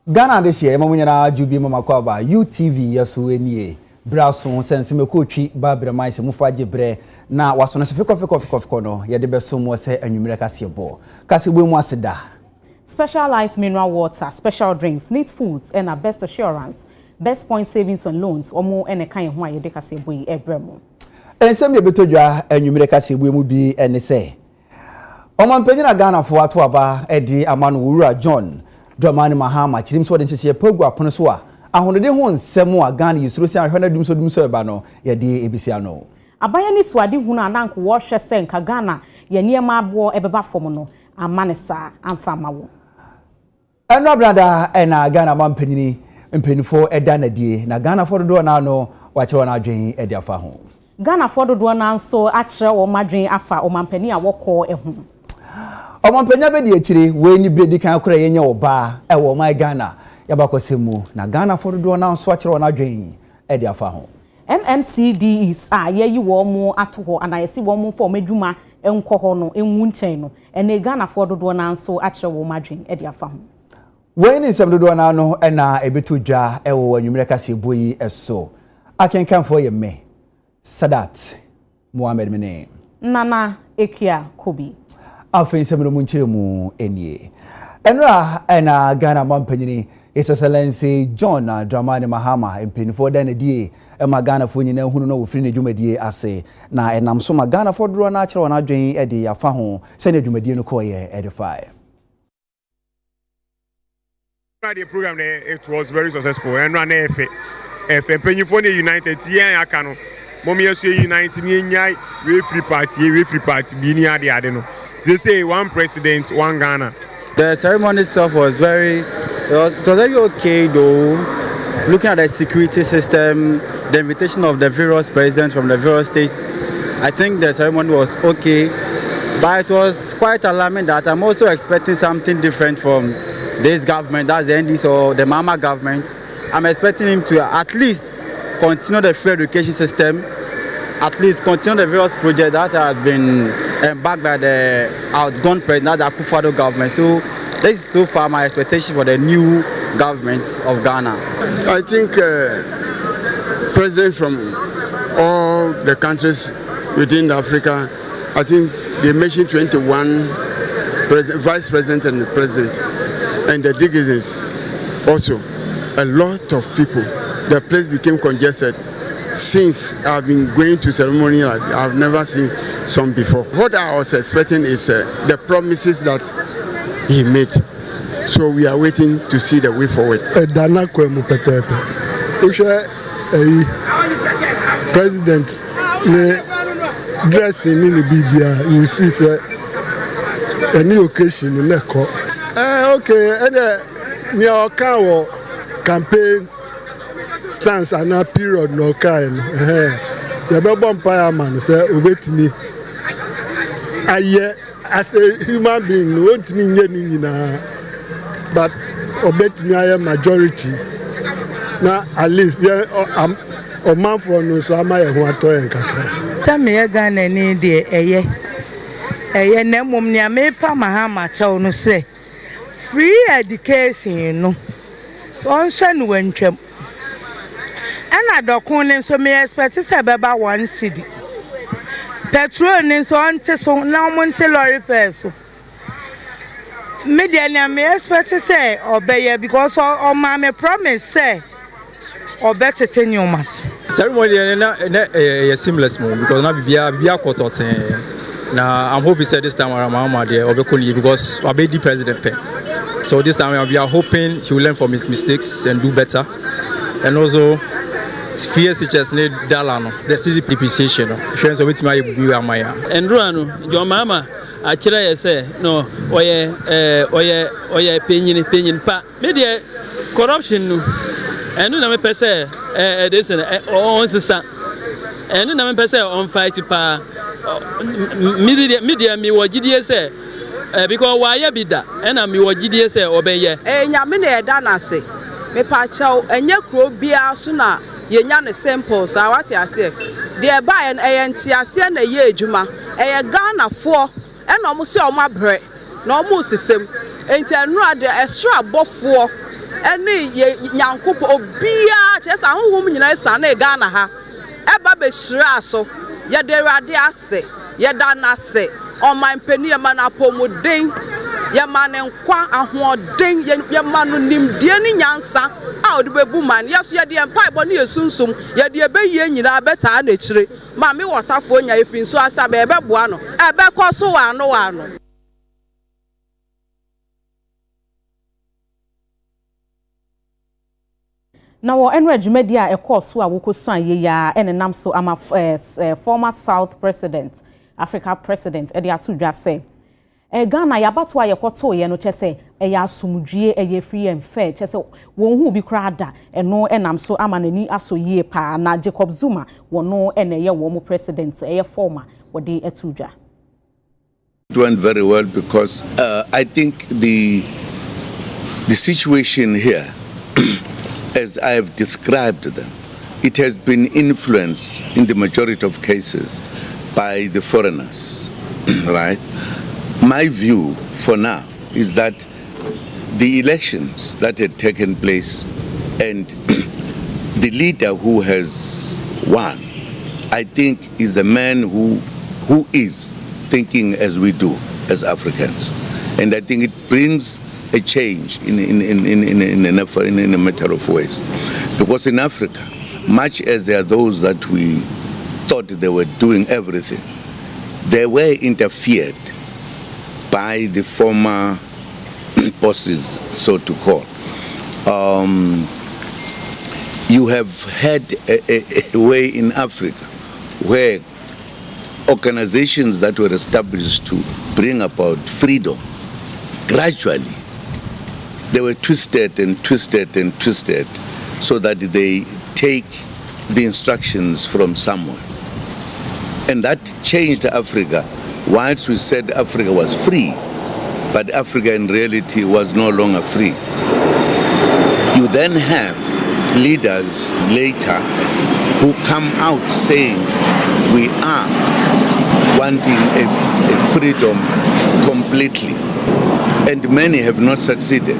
Ghana this year, Mamunyana Jubi Mamakwaba, UTV, Yasu Enie, Brasun, Sensime Kuchi, Barbara Mice, Mufaji Bre, na wasona Fiko no, Yadebesum was a numerical seabo. Kasibu Mwasida. Specialized mineral water, special drinks, neat foods, and a best assurance, best point savings on loans, or more and a kind of why you take a seabo, Ebremo. And some Yabetoja, and numerical seabo will be and say. Oman Penina Ghana for Atuaba, Eddie Amanura John. Dramani Mahama, Chilim Sword and Pogua Ponosua. I want to hon Semo Ghana, you through say 100 so bano, ya de Ebisiano. Abayani Swadi Huna Nank wash a sen Kagana, ya near my boy Ebeba Fomono, and Manessa, and Famawo. And no brother, and Ghana man penny, and penny for a dana de, na Ghana for the door now, watch on our drain at their home. Ghana for the door now, so actual or madrin afa or man a walk or a home. Oman penya be di achire we ni bredi kan kora yenya oba e wo my Ghana yabakosemu na Ghana for do na so akire wona dwen e di afa ho MMCDs ye yi wo mu ato ho ana yesi wo mu for medwuma enko ho no enwu nchen no ene Ghana for do na so akire wo madwen e di afa ho we ni sem do na no e na ebetu dwa e wo anwumere kase boyi eso akenkan for ye me Sadat Mohammed mene Nana Ekia Kobi Afin semino munchiremu enie. Enra ena Ghana mampanyini His Excellency John Dramani Mahama empinifo dane die ema Ghana fo nyina hunu no wofiri ne dwumadie ase na enam so ma Ghana fo dro na akere wona adwen e de afa ho se ne dwumadie no koye edify. The program it was very successful and ran efe empanyifo ne united tie aka no mom yeso unite ni nyai we free party bi ni ade no. They say one president, one Ghana. The ceremony itself was very okay though. Looking at the security system, the invitation of the various presidents from the various states, I think the ceremony was okay. But it was quite alarming that I'm also expecting something different from this government, that's the NDC or the Mama government. I'm expecting him to at least continue the free education system, at least continue the various projects that have been backed by the outgone president, the Akufo-Addo government. So this is so far my expectation for the new government of Ghana. I think presidents from all the countries within Africa, I think they mentioned 21 vice president and the president, and the dignitaries also. A lot of people. The place became congested. Since I've been going to ceremony, I've never seen some before. What I was expecting is the promises that he made. So we are waiting to see the way forward. President dressing in the BBA, you see a new occasion in Accra. Okay, and your car campaign stance and a period no kind. The vampire man say wait me. As a human being, won't mean but obey me I am majority. Now at least I'm a man for no so am I want to encounter. Tell me again any day a nemum near me pa Mahama chow no say free education no. One son went and I don't so me expect to say about one city. Petrol is on to so now Monte Lorry Faso. Media me expect to say obey because all my promise say or better 10 years. Ceremony a seamless move because now be a quarter. Now I'm hoping say this time around Mama there or because I be the president pen. So this time we are hoping he will learn from his mistakes and do better. And also, fears such as need Dalano, the city depreciation. Friends of which my view are my. And Ruano, your mama, I say no, oye, opinion, pa, media corruption. And no per se, this on son. And no per se on fight pa media me what GDS. Because why be that? And I'm your GDS obey ye. Yamine danase. Me pacho and ya crow be a sooner. Ye yan a simple, so what I say. Dear by an ANT, a ye Juma, a Ghana 4, and almost all my bread. No more the same. Ain't a rather extra buff 4. ene ye nyankopo obia chesa honhom nyina sa na Ghana ha eba be hyira so ye de Awurade ase ye da na se oman pani ye ma na pomuden ye ma ne nkwa ahoden ye ma no nimdie ni nyansa a odi bebu man ye so ye de empa ibo ne yesunsum ye de ebeyi nyina beta na chire ma me wotafo nya efin so asa be beboa no ebe koso wa no na wo enra dwumadi a ekoso a wokosan ye ya enenam so ama former South President Africa President Edi Atudwa say Ghana yabato a yekoto ye no chese eya asumdwie eye free and fair chese won hu bi krada eno enam so ama nani aso ye pa na Jacob Zuma wono eneye wo mo president eye former wode Atudwa. It went very well because I think the situation here as I have described them, it has been influenced in the majority of cases by the foreigners, right? My view for now is that the elections that had taken place and the leader who has won, I think is a man who is thinking as we do as Africans. And I think it brings a change in a matter of ways. Because in Africa, much as there are those that we thought they were doing everything, they were interfered by the former bosses, so to call. You have had a way in Africa where organizations that were established to bring about freedom, gradually, they were twisted and twisted and twisted so that they take the instructions from someone. And that changed Africa. Once we said Africa was free, but Africa in reality was no longer free. You then have leaders later who come out saying we are wanting a freedom completely. And many have not succeeded.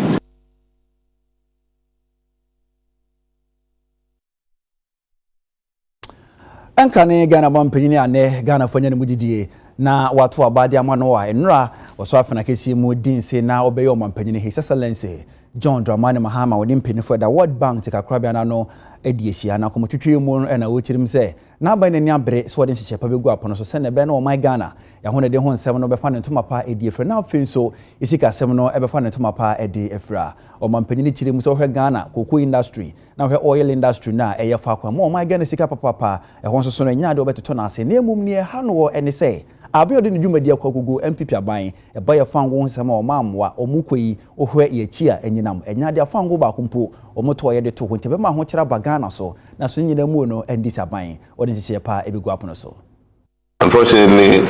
Ankane Ghana mampanyini ane Ghana fanyane mudidie na watu abade amano a enra waso afena kesi mu dinse na obeyo mampanyini His Excellency John Dramani Mahama wodi mpanifo da World Bank tikakra na no ediesia na komotwetwe mu na wochirim se na aban nani abre so wodi nhyeche pa begu apono so se na be na o my Ghana ya hone de ho nsem no be fa ne ntoma pa ediefra na afin so isika sem no e be fa ne ntoma pa ediefra o mampanyini chirim so hwe Ghana cocoa industry na hwe oil industry na e ye fa kwa mo my Ghana sika papa e ho so no nya de obetoto na ase na emum ne ha no wo ene se abiyode ne dwumadi akwagugu MPP aban e ba ye fango nsem o mamwa omukoi ohwe ye chi a enyinam enyade afango ba kumpo omoto ye de to ho ntebe ma ho kira bagana so na so nyina mu no endis aban wode nhyeche pa ebegu apono so. Unfortunately,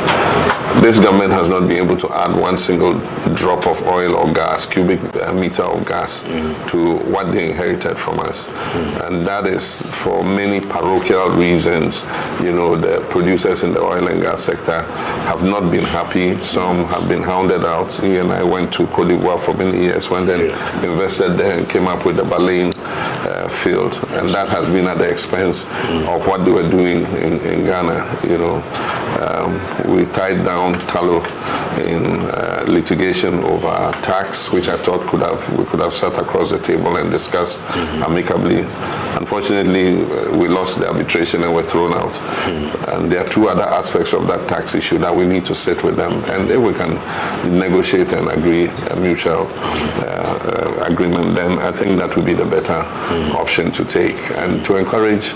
this government has not been able to add one single drop of oil or gas, cubic meter of gas, to what they inherited from us. And that is for many parochial reasons. You know, the producers in the oil and gas sector have not been happy. Some have been hounded out. He and I went to Cote d'Ivoire for many years, went and invested there and came up with the Baleine field. And that has been at the expense of what they were doing in Ghana, you know. We tied down Tallow in litigation over tax, which I thought we could have sat across the table and discussed amicably. Unfortunately, we lost the arbitration and were thrown out. And there are two other aspects of that tax issue that we need to sit with them, and if we can negotiate and agree a mutual agreement, then I think that would be the better option to take, and to encourage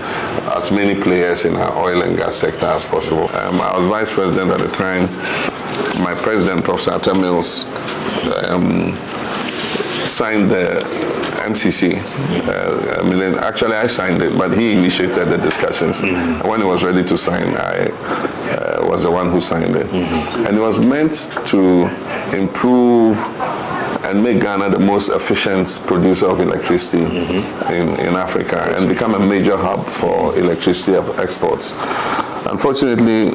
as many players in our oil and gas sector as possible. I was vice president at the time. My president, Professor Atta Mills, signed the MCC. Actually, I signed it, but he initiated the discussions. And when he was ready to sign, I was the one who signed it. And it was meant to improve and make Ghana the most efficient producer of electricity in Africa and become a major hub for electricity exports. Unfortunately,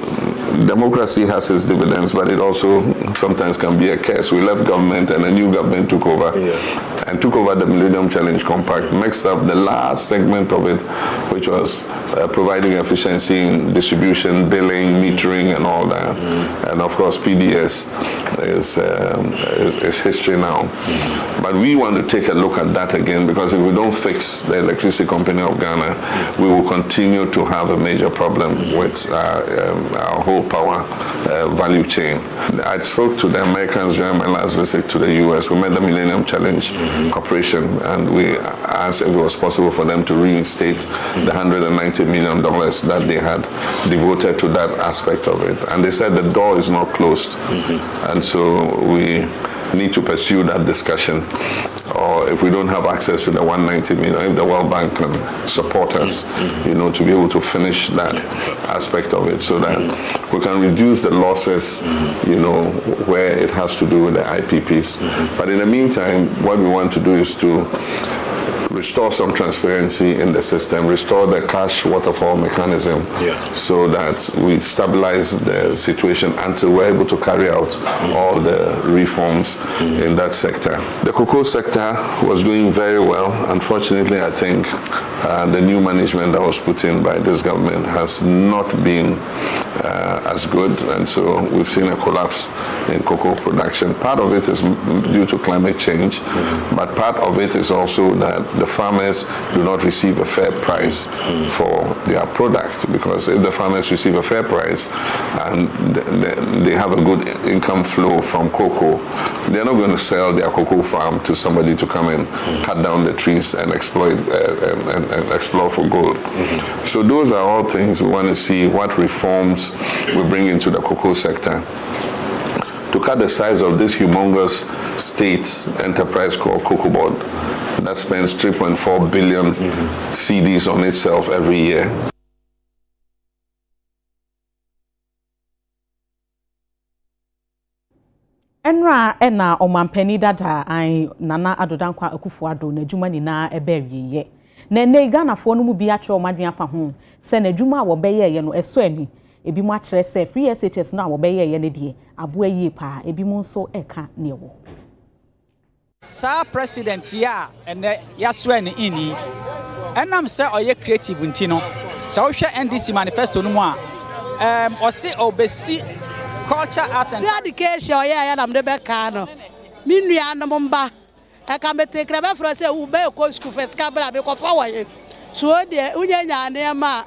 democracy has its dividends, but it also sometimes can be a curse. We left government and a new government took over. and took over the Millennium Challenge Compact, mixed up the last segment of it, which was providing efficiency in distribution, billing, metering, and all that. And of course, PDS is history now. But we want to take a look at that again, because if we don't fix the Electricity Company of Ghana, we will continue to have a major problem with our whole power value chain. I spoke to the Americans during my last visit to the US. We met the Millennium Challenge Corporation, and we asked if it was possible for them to reinstate the $190 million that they had devoted to that aspect of it. And they said the door is not closed. And so we need to pursue that discussion. Or if we don't have access to the 190 million, if the World Bank can support us, to be able to finish that aspect of it, so that we can reduce the losses, where it has to do with the IPPs. But in the meantime, what we want to do is to restore some transparency in the system, restore the cash waterfall mechanism, so that we stabilize the situation until we're able to carry out all the reforms in that sector. The cocoa sector was doing very well. Unfortunately, I think the new management that was put in by this government has not been as good, and so we've seen a collapse in cocoa production. Part of it is due to climate change, but part of it is also that the farmers do not receive a fair price for their product, because if the farmers receive a fair price and they have a good income flow from cocoa, they're not going to sell their cocoa farm to somebody to come and cut down the trees and exploit and explore for gold. So those are all things we want to see what reforms we bring into the cocoa sector to cut the size of this humongous state enterprise called Cocoa Board that spends 3.4 billion cedis on itself every year. Enra ena omampani dada ai Nana Adodankwa Akufo-Addo na adwuma nyina ebewiye. Na ne Ghana fo no mu bi atwe omadwen afa ho se na adwuma a wo beye ye no eso ani ebi mu akere se free SHS na wo beye ye ne die abo ayi pa ebi mu nso eka ne wo. Sa president ya ene yaso ani ini enam se oye creative ntino se wo hwe NDC manifesto no mu a osi obesi culture as and education ya na mde be ka no minua no mba e ka mete krebe fro se u be ko school first ka bra be ko fa wa ye so de unyanya ne ma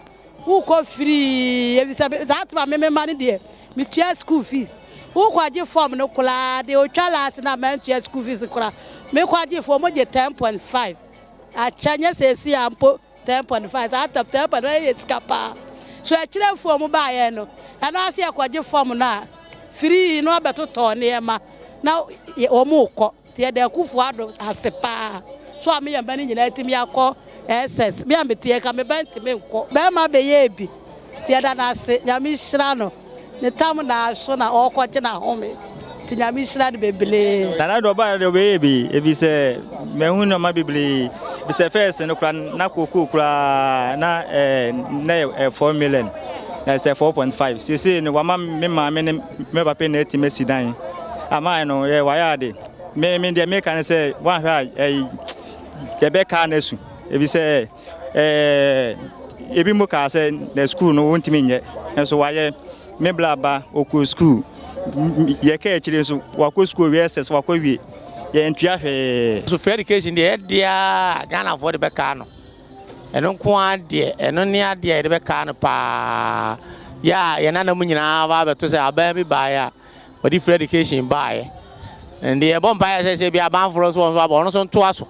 u ko free e bi se that ma me mani de mi tia school fees u ko age form no kula de o twa last na man tia school fees kula me ko age form mo je 10.5 a chanya se si ampo 10.5 at 10.5 escapa so e kire form ba ye no ana ase akwaje form na free no abeto to ne ma na o mu ko tie de Akufo-Addo asepa so am ye mani nyina timi akọ SS me am tie ka me benti me nko be ma be ye bi tie da na ase nyame hira no ne tam na so na o ko je na home ti nyame hira de bebele dana do ba de be ye bi e bi se me hu no ma bebele bi se first no kra na koko kra na 4 million. That's 4.5. So see, no one me papa na eti mesidan. Ama no ye wayade. Me dey make can say one the be car na su. E bi say ebi mo ka say the school no wontimi nye. So waye me blaba oku school. Ye ka chire so wako school we SS wako wie. Ye entua hwe. So free education dey dia Ghana for the be car no. Eno nko ade eno ne ade e be ka no pa ya ye nana mu nyina ba beto se aba bi ba ya odi free education ba ye and the bomb pa se bi aban for so ba ono so nto aso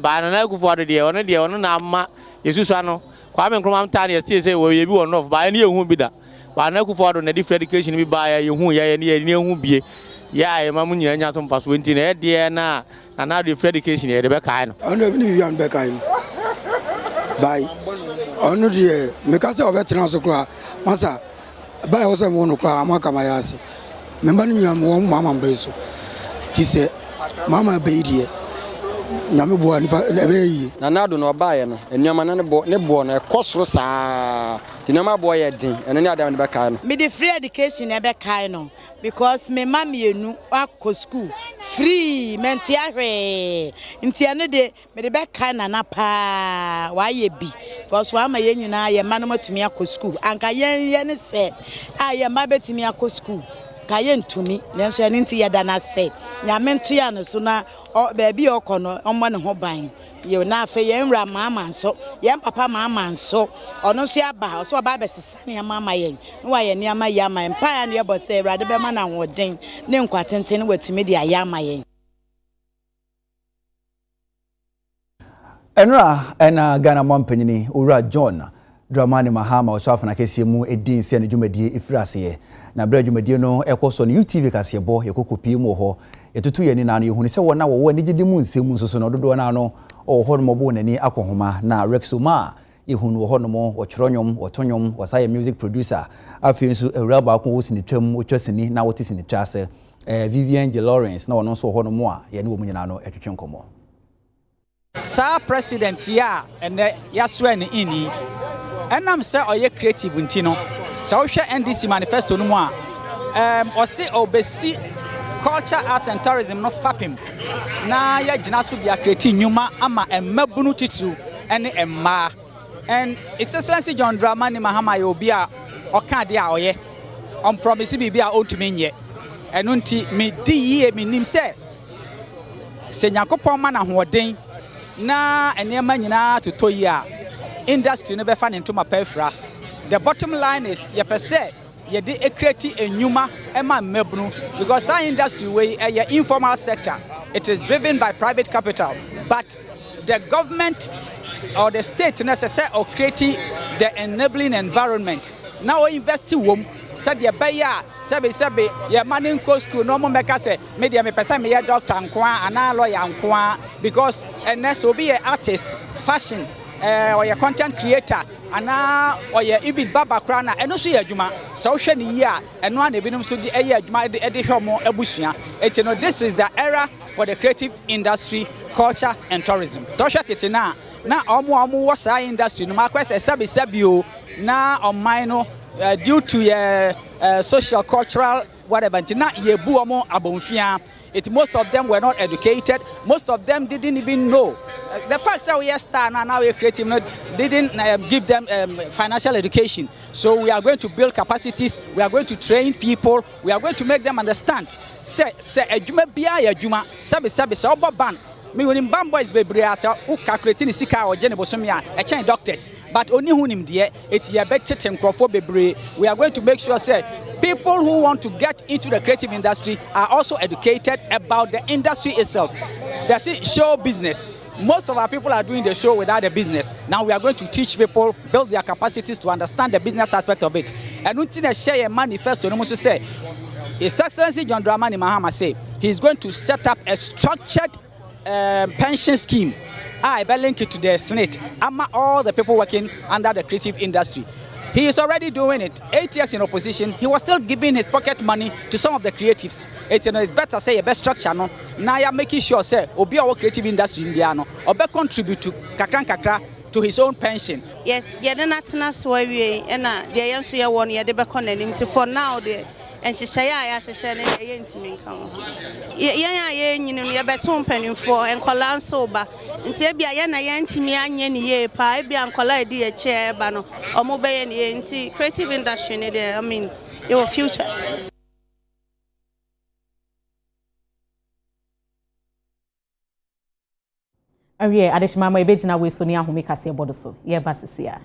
ba na Akufo-Addo de ono na ma yesusu ano kwa me nkroma mta ne se wo ye bi ono ba ne ehu bi da ba na Akufo-Addo na di free education bi ba ya yehu ya ne ehu bie ya ye ma mu nyina nya so mpaso nti na de na di free education ye de be ka no ono bi ni bi an be ka no bye onu die me ka se obetina so kra masa bye wo se mo no kra amaka mayase me ba no nyam wo mama mbeso ti se mama be die nyame boa nipa na be yi na nado no bae no enuama na ne bo no ekosoro saa tinama boy ye din eno ne adam ne be kai no me the free education e be kai no because me ma mienu akọ school free menti ahwe nti eno de me de be kai na pa wa ye bi because wa ma ye nyina ye ma no matumi akọ school anka ye ne se ye ma betumi akọ school kaye ntumi nenso ene nti ye da na se nyame nto ya no so na baabi okọ no omma ne ho ban ye na afa ye nwra mama nso ye papa mama nso ono so aba so ba besesa ne mama ye no wa ye ne ama ye ama empa ya ne ye bo se urade be ma na hoden ne nkwatenten watumi de aye ama ye enra ena Ghana mampanyini owura John Dramani Mahama osafo na kese mu edin se ne dwumadie efirase na bra dwumadie no ekoso ne UTV kase bo yekokopi mu ho yetutu ye ni na no yehunu se wona wo ne gidi mu nsemu nsoso no dodo na no ho no mo nani akohoma na Zuma yehunu ho no mo ochronwom otonyom wasaye music producer afi nso ewura ba ko wo sini twam otwasini na wote sini twase Vivian J Lawrence na wono so ho no mo a ye ne wo mu nyina no etwetwe nkomo sa president ya ene yaswe ne ini enam se oye creative ntino sa wo hwe NDC manifesto no mu a ose obesi culture arts and tourism no fapim na ya gina so dia create nyuma ama emmabunu titu ene emma and excellency John Dramani Mahama yo bia oka de a oye on promise bi bia ontumi nye eno nti me di ye minim se Yakopon ma na hoden na enema nyina totoyi a industry no be fa ne ntoma pafra. The bottom line is ye pese ye de ekreti enyuma ema mebunu because our industry we a informal sector. It is driven by private capital, but the government or the state necessary or creating the enabling environment. Now investing wom said ye beya sebe ye money ko school no mo meka say media me pesa me ye doctor nkwa ana lawyer nkwa because ns obi ye artist fashion or your content creator or your even baba krana eno so ye adwuma so hwe ne yi a eno an ebinum so di eye adwuma de hwe mo abusua et no this is the era for the creative industry, culture and tourism. To hwe tete na omo wo sa industry no makwese sabi o na omai no due to social cultural whatever na ye bu omo abonfia. Most of them were not educated. Most of them didn't even know. The fact that we are star now we're creative didn't give them financial education. So we are going to build capacities. We are going to train people. We are going to make them understand. Say ejuma biya ejuma sabi so oboban. Me when bam boys bebre asa u calculating sika or jene bosomia a chain doctors. But only hunim die it ye better tenkrofo bebre. We are going to make sure say people who want to get into the creative industry are also educated about the industry itself. That's it, show business. Most of our people are doing the show without the business. Now we are going to teach people, build their capacities to understand the business aspect of it. And until share a manifesto, no must say, His Excellency John Dramani Mahama say he's going to set up a structured pension scheme. I will link it to the Senate. All the people working under the creative industry. He is already doing it. 8 years in opposition, he was still giving his pocket money to some of the creatives. It's better say a best structure no. Now you're making sure say obi our creative industry in Biano or be contribute to kakra to his own pension. Yeah, not so we and the young year 1 year they be connecting for now the and she say I say me come. Yeah, you know, you're better penny for and call sober. And say, be a yantimi anya ye pie, be uncle idea chair, bano, or mobile and creative industry. I mean, your future. Awie adeshima ma ebejina we so ni ahomeka se bodo so. Ye basisia.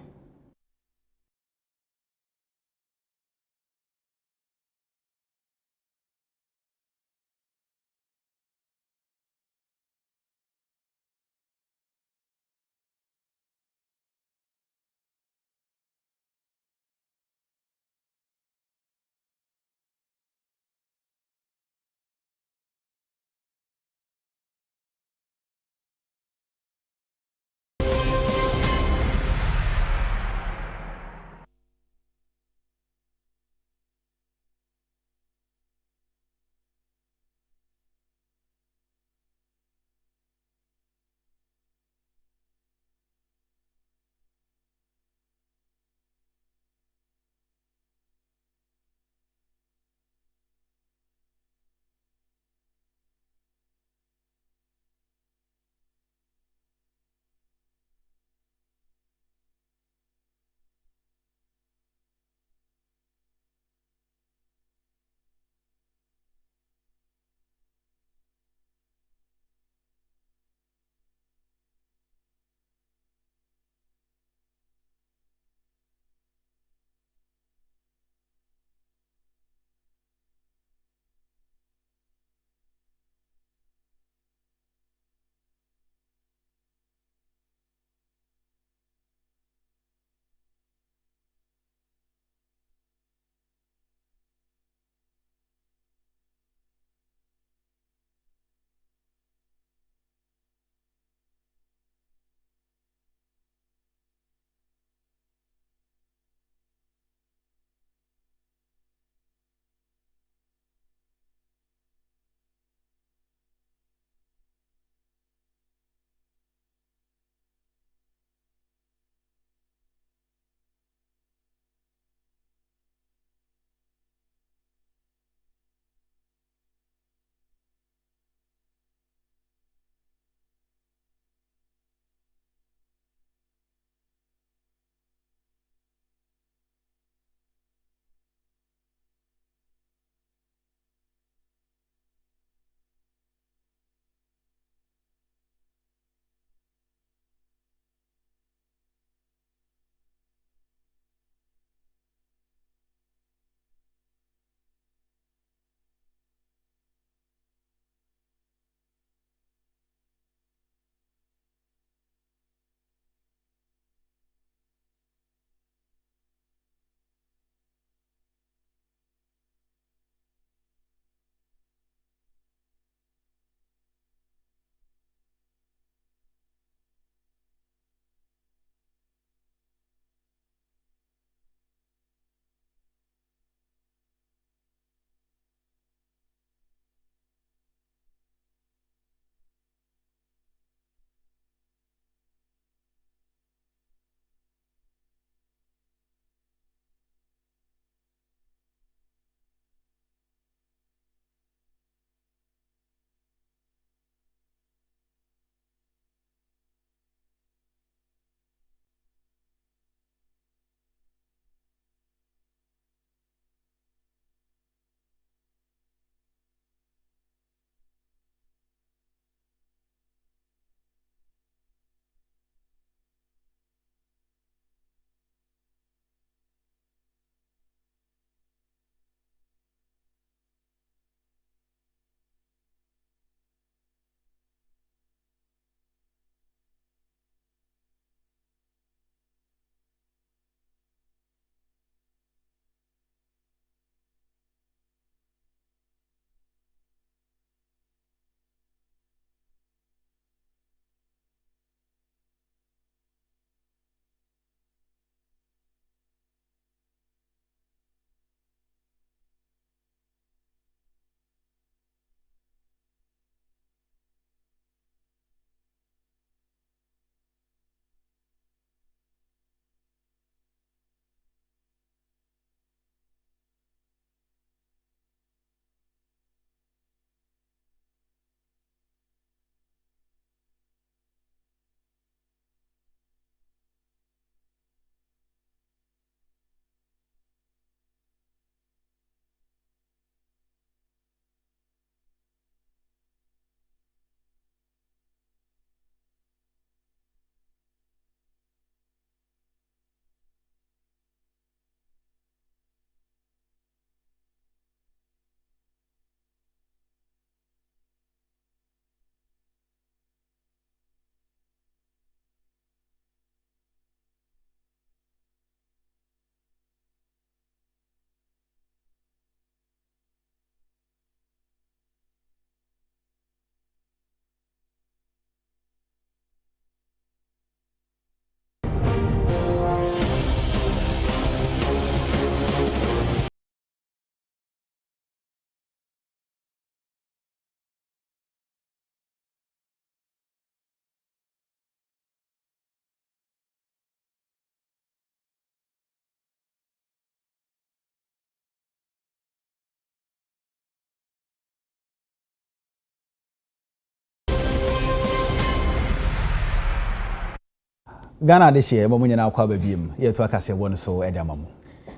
Ghana de share mo nyina akwa babiem ye to akase won so e de amamu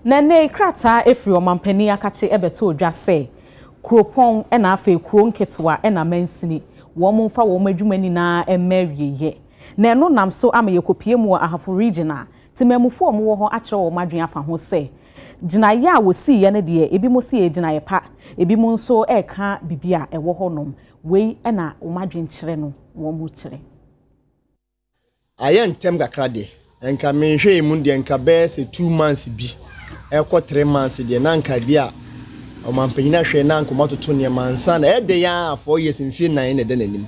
na ne krata efri omampani akache ebeto odwa se kropon e na afa kro nketewa e na mansini wo mo mfa wo madwumani na emarieye na eno nam so ama yekopie mu ahafo regional timamufo omo wo ho akere wo madwen afa ho se gina ya wo si ye ne de ebi mo si ye gina ye pa ebi mo nso e ka bibia e wo honom wei e na wo madwen kire no wo mo kire ayen tem kakra de enka menhwe mu de enka be se 2 months bi ekọ 3 months de na nka bi a omampanyina hwe na nko matoto ne mansa na e de ya 4 years mfie 9 ne de nanim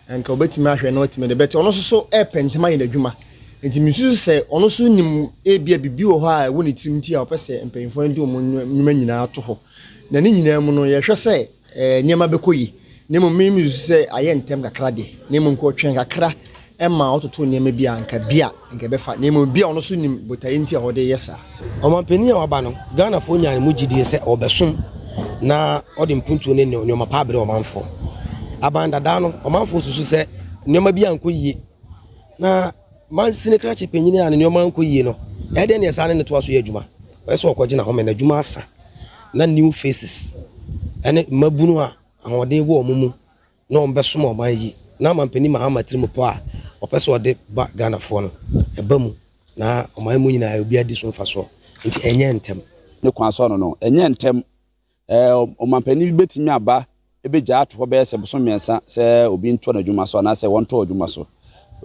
enka obetimi ahwe na otimi de beti ono so e pentema ye adwuma enti misusu se ono so nim e bia bibi wo ho a woni tirimti a opese empanyifo ndi omo nyuma nyina ato ho na ne nyina mu no ye hwe se niema bekoyi ne mo misusu se ayen tem kakra de ne mo nko twen kakra Emma ototo niema bia nka bia nka befa niema bia ono so nim botayinti a hode yesa omampani a waba no Ghana fo nyane mu gidie se obesom na ode mpuntu ne nioma pa abre omanfo abanda da no omanfo susu se nioma bia nko yie na man sine krachi penyine a nioma nko yie no e de ne sa ne to aso ye adwuma so okoje na home na adwuma asa na new faces ene mabunu a ahoden wo omumu na ombesom oman yi na mampani mahama trimopo a opese ode ba Ghana fo no eba mu na oman mu nyina obi adi so mfaso nti enye ntem ne kwan so no enye ntem omampani betimi aba ebeja ato be se boso miensa se obi nto na dwuma so na se wonto dwuma so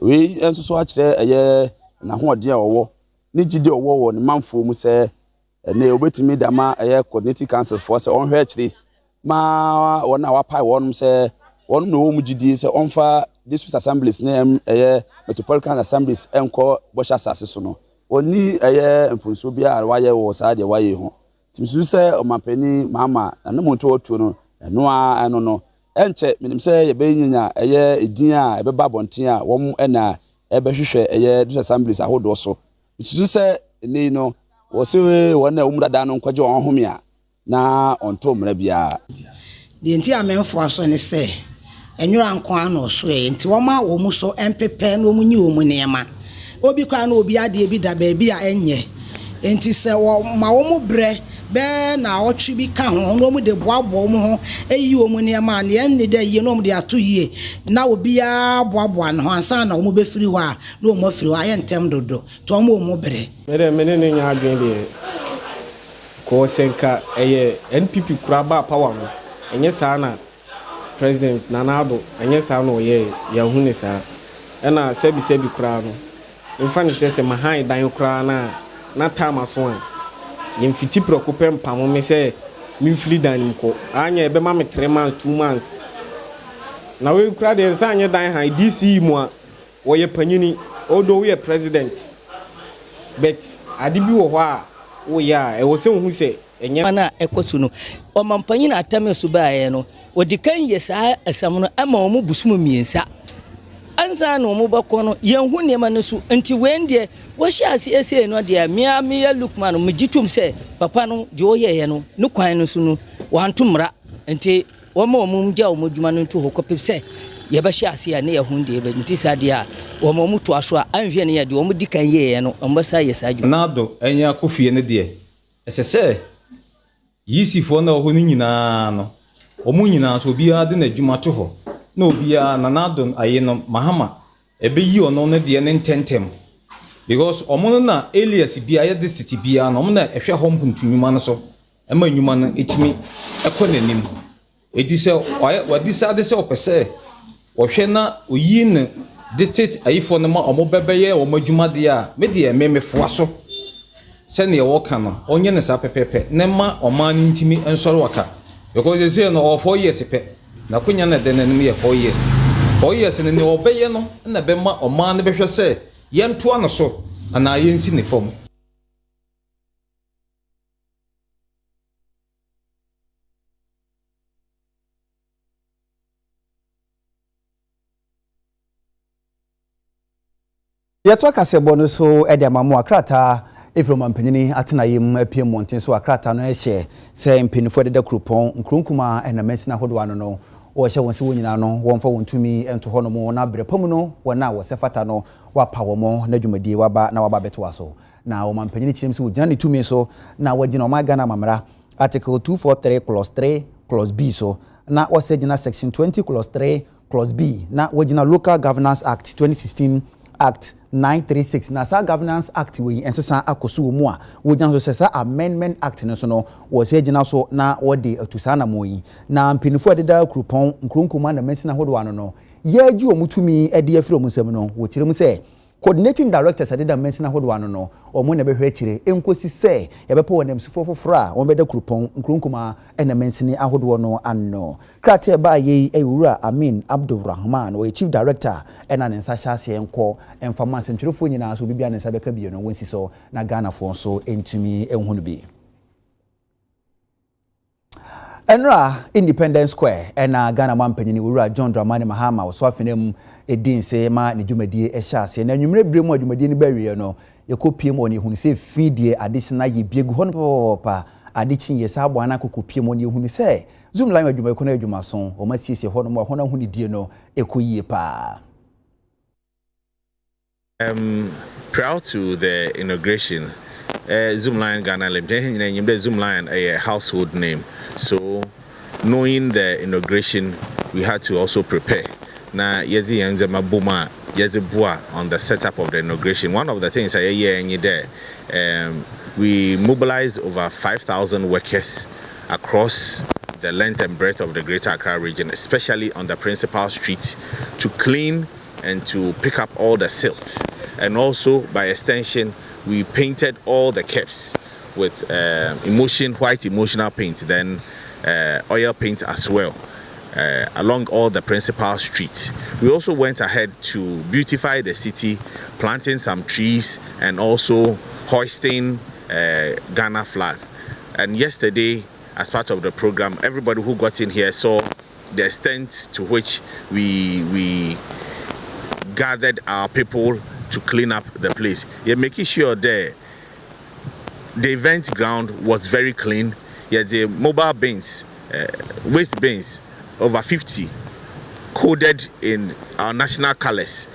we enso so akire eye na hoode a owo ne gide owo ne manfo mu se ne obetimi dama eye coordinating council for se onhwe akire ma wona wapai wonum se wonu no mu gidi se onfa district assemblies ne metropolitan assemblies enko bosha sase so no oni mfunso bia waye wo sa de waye ho timsu se omampani mama na mo nto otu no eno a eno no enche minim se ye benyinya edin a ebeba bonten a wom na ebehwehwe district assemblies ahodo so timsu se nei no wo se wona umdada no nkwaje won home a na onto mra bia de nti amenfo aso ne se enwura nkwa na so nti woma wo mu so empepe na omunyi wo mu neema obi kwa na obi ade bi da ba bi a enye nti se wo ma wo mu bre be na otwi bi ka ho no mu de boabo mu ho eyi wo mu neema na yen ne da yi no mu de ato yie na obi a boabo na ho ansa na wo mu be firi ho a na wo mu firi ho aye ntem dodo to wo mu bre mene ne nya adwen de ko senka eye NPP kuraba power mo enye saa na President Nanado enye saa no ye yahune saa ena sebi kura no mfa ne se mahan dan kura na time so an yemfiti preoccupem pamo me se mfili dan mko anya ebe ma me 3 months 2 months na we kura de nsa anya dan han DC mu a wo ye panyini odo we president but adibi wo ho a wo ya e wo se hu se na ekosu no omampanyi na atame so baaye no odikan yesa asam no ama omu busum miensa anza no omu bako no yenhu nema no so nti wende wo hia ase no de amia me Lukman no gitum se papa no de oyeye no no kwan no so no wantomra nti wo ma omu mja omu dwuma no nto hokopep se ye ba hia ase ne yehu de be nti sade a wo ma omu to aso a anhwe ne ye de omu dikan yeye no ombasa yesa adwuma nado enya kofie ne de esese yisi fo na ho ni nyina no omu nyina so bia de na dwuma to ho na obia na nadon aye no mahama ebe yi ono ne de ne ntentem because omu na Elias bia ye de city bia no omu na ehwe ho mpuntunwuma no so ema nwuma no etimi ekonanim edise wadisa de se opese ohwe na oyi ne district ayifo no ma omu bebeye o madwuma de a me de memefo aso send your work no onye ne sa pepepe ne ma oman ntimi ensoro waka because they say no 4 years pe na kunya na de nanim ye 4 years 4 years ne obeye no na be ma oman ne behwe se ye nto ano so ana ye nsi ne fom yeto akasebo no so ede amamu akrata Efroma mpanyini atenayim apie monten so akrata no ehye se mpanifo de da krupon nkrunkuma enamensina hodo ano no wo hye won se wo nyina no wo mfa won tumi ento ho no mo na brepam no wona wo se fata no wa pa wo mo na dwumadi waba na waba beto aso na wo mampanyini chirim se wo gina ne tumi so na wagina o magana mamra article 243 clause 3 clause B so na wose gina section 20 clause 3 clause B na wagina Local Governance Act 2016 Act 936 na sa Governance Act we ensesa akoso mu a wogina so sesa Amendment Act no so no wo se gina so na wode atusa na moyi na mpinifo adeda krupon nkronkoma na mensina hodo ano no ye gi omutumi ede afiro musem no wo kirem se coordinating directors adeda mensina hodo ano no omo na behwe kire enkosi se yebepo wonem sufo fofora won beda krupon nkronkoma na mensini ahodo no anno krate ba ye ewura Amin Abdulrahman wo chief director na nensa hyase enko enfama sentwerefo nyina so bibia nensa beka bi no wonsi so na Ghana fo so entumi ehunu bi Enra Independence Square na Ghana mampanyini wura John Dramani Mahama wo so afenem edin se ma ne dwumadie ehyase na nwumre bremu adwumadie ni bawie no yekopie mo ne hunu se fidie adesina ye biegu ho no pa adechin ye sa abo ana kokopie mo ne hunu se Zuma line adwuma ko na adwuma so o ma siesie ho no mo ho na hunu die no ekoyie pa. Proud to the inauguration, Zuma Line Ghana Limited, Zuma Line a household name. So, knowing the inauguration, we had to also prepare. Now, yezi yanze mabuma yezi bua on the setup of the inauguration. One of the things we mobilized over 5,000 workers across the length and breadth of the Greater Accra region, especially on the principal street, to clean and to pick up all the silts. And also, by extension, we painted all the caps with white emotional paint, then oil paint as well, along all the principal streets. We also went ahead to beautify the city, planting some trees and also hoisting Ghana flag. And yesterday, as part of the program, everybody who got in here saw the extent to which we gathered our people to clean up the place. You're making sure the event ground was very clean. Yeah, the mobile bins, waste bins, over 50, coded in our national colors